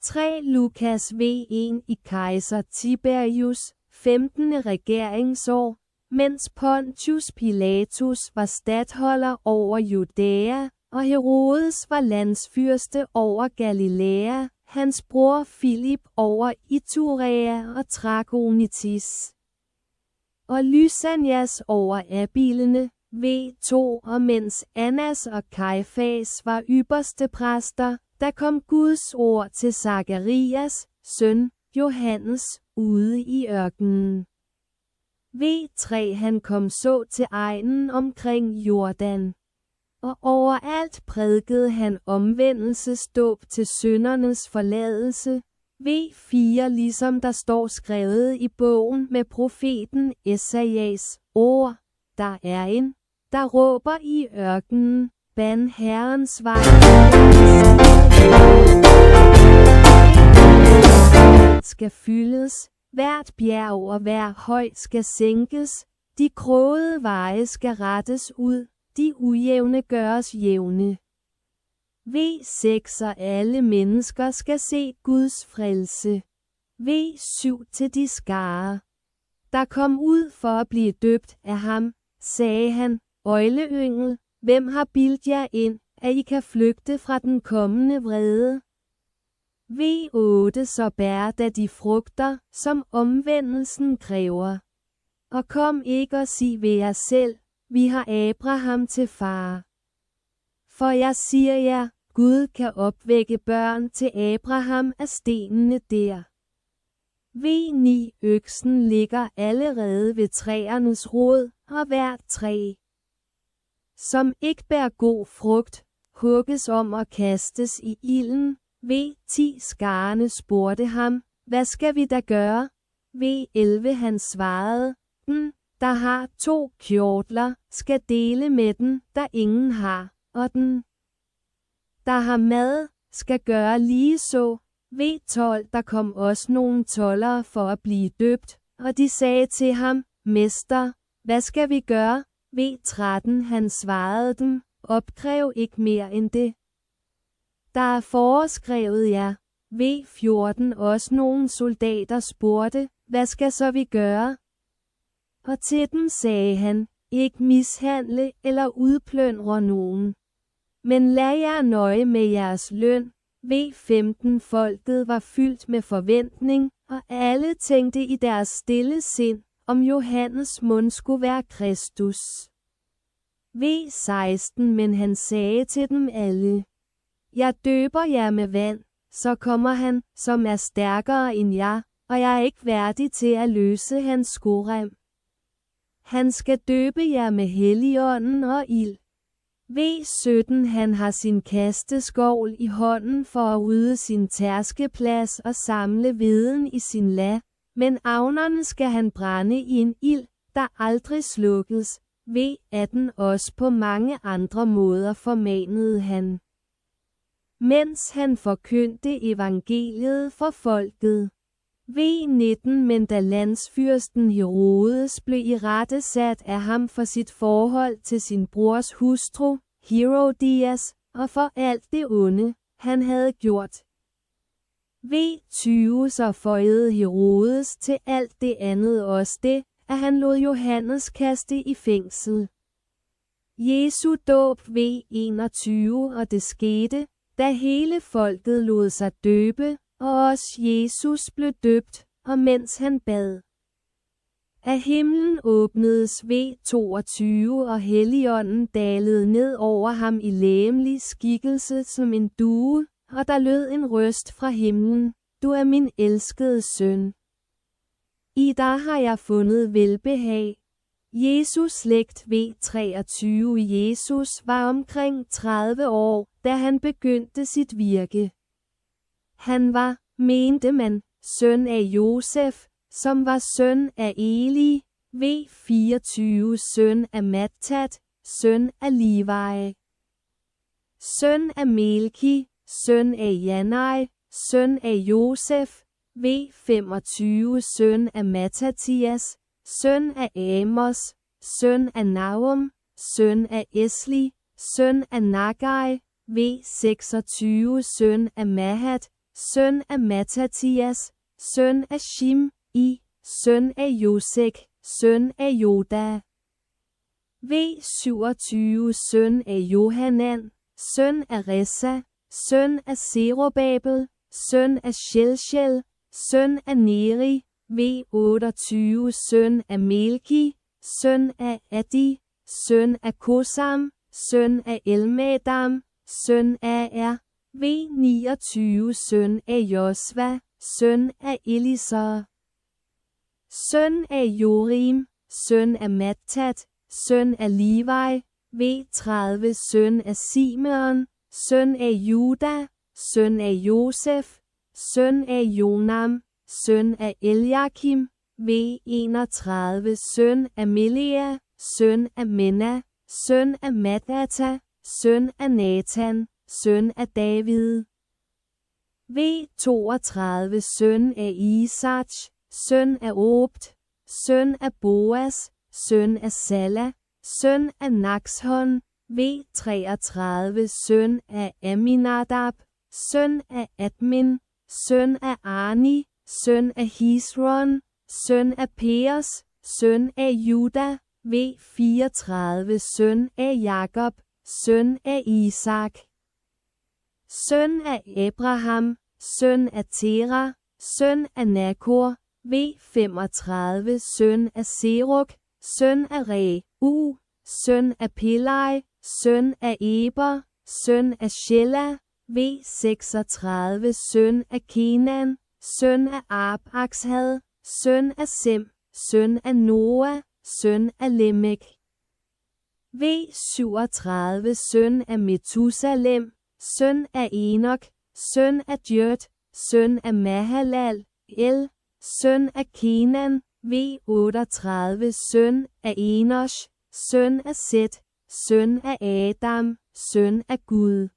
3 Lukas V1 i kejser Tiberius 15. regeringsår, mens Pontius Pilatus var statholder over Judæa, og Herodes var landsfyrste over Galilea, hans bror Filip over Iturea og Trakonitis, og Lysanias over Abilene, V2, og mens Annas og Kajfas var ypperste præster, der kom Guds ord til Zakarias, søn Johannes, ude i ørkenen. V3 han kom så til egnen omkring Jordan. Og overalt prædikede han omvendelsesdåb til syndernes forladelse. V4 ligesom der står skrevet i bogen med profeten Esajas ord. Der er en, der råber i ørkenen, ban Herrens vej. Skal fyldes, hvert bjerg og hver høj skal sænkes, de krogede veje skal rettes ud, de ujævne gøres jævne. V6 og alle mennesker skal se Guds frelse. V7 til de skare, der kom ud for at blive døbt af ham, sagde han, øgleyngel, hvem har bildt jer ind, at I kan flygte fra den kommende vrede? V8 så bær da de frugter, som omvendelsen kræver. Og kom ikke og sig ved jer selv, vi har Abraham til far. For jeg siger jer, Gud kan opvække børn til Abraham af stenene der. V9 øksen ligger allerede ved træernes rod, og hvert træ, som ikke bærer god frugt, hugges om og kastes i ilden. V10 skarne spurgte ham, hvad skal vi da gøre? V11 han svarede, den, der har 2 kjortler, skal dele med den, der ingen har, og den, der har mad, skal gøre lige så. V12 der kom også nogle toldere for at blive døbt, og de sagde til ham, Mester, hvad skal vi gøre? V13 han svarede dem, opkræv ikke mere end det, der er foreskrevet jer. V14 også nogle soldater spurgte, hvad skal så vi gøre? Og til dem sagde han, ikke mishandle eller udplyndre nogen, men lad jer nøje med jeres løn. V15 folket var fyldt med forventning, og alle tænkte i deres stille sind, om Johannes mund skulle være Kristus. V16 men han sagde til dem alle, jeg døber jer med vand, så kommer han, som er stærkere end jeg, og jeg er ikke værdig til at løse hans skorem. Han skal døbe jer med Helligånden og ild. V17 han har sin kasteskovl i hånden for at rydde sin tærskeplads og samle hveden i sin la, men avnerne skal han brænde i en ild, der aldrig slukkes. V18 også på mange andre måder formanede han, mens han forkyndte evangeliet for folket. V19 men da landsfyrsten Herodes blev irettesat af ham for sit forhold til sin brors hustru, Herodias, og for alt det onde, han havde gjort. V20 så føjede Herodes til alt det andet også det, at han lod Johannes kaste i fængsel. Jesu dåb V21 og det skete, da hele folket lod sig døbe, og også Jesus blev døbt, og mens han bad, af himlen åbnedes V22 og Helligånden dalede ned over ham i legemlig skikkelse som en due, og der lød en røst fra himlen, du er min elskede søn. I dig har jeg fundet velbehag. Jesus slægt V23 Jesus var omkring 30 år, da han begyndte sit virke. Han var, mente man, søn af Josef, som var søn af Eli, V24 søn af Mattat, søn af Levi, søn af Melki, søn af Janai, søn af Josef, V25 søn af Mattatias, søn af Amos, søn af Nahum, søn af Esli, søn af Nagai, V26 søn af Mahat, søn af Mattatias, søn af Shim-I, søn af Josek, søn af Joda. V27 søn af Johanan, søn af Ressa, søn af Zerubabel, søn af Shelshel, søn af Neri. V28 søn af Melki, søn af Adi, søn af Kosam, søn af Elmadam, søn af Er. V29 søn af Josva, søn af Elisar, søn af Jorim, søn af Mattat, søn af Levi. V30 søn af Simeon, søn af Juda, søn af Josef, søn af Jonam, søn af Eliakim. V31 søn af Melea, søn af Menna, søn af Matata, søn af Nathan, søn af David. V32 søn af Isach, søn af Obt, søn af Boas, søn af Sala, søn af Nakshon. V33 søn af Aminadab, søn af Admin, søn af Arni, søn af Hizron, søn af Peos, søn af Juda. V34 søn af Jakob, søn af Isak, søn af Abraham, søn af Tera, søn af Nakor. V35 søn af Seruk, søn af Reu, søn af Pelai, søn af Eber, søn af Shela. V36 søn af Kenan, søn af Arpakshad, søn af Sem, søn af Noah, søn af Lemek. V37 søn af Metusalem, søn af Enok, søn af Djørt, søn af Mahalal, søn af Kenan. V38 søn af Enosh, søn af Set, søn af Adam, søn af Gud.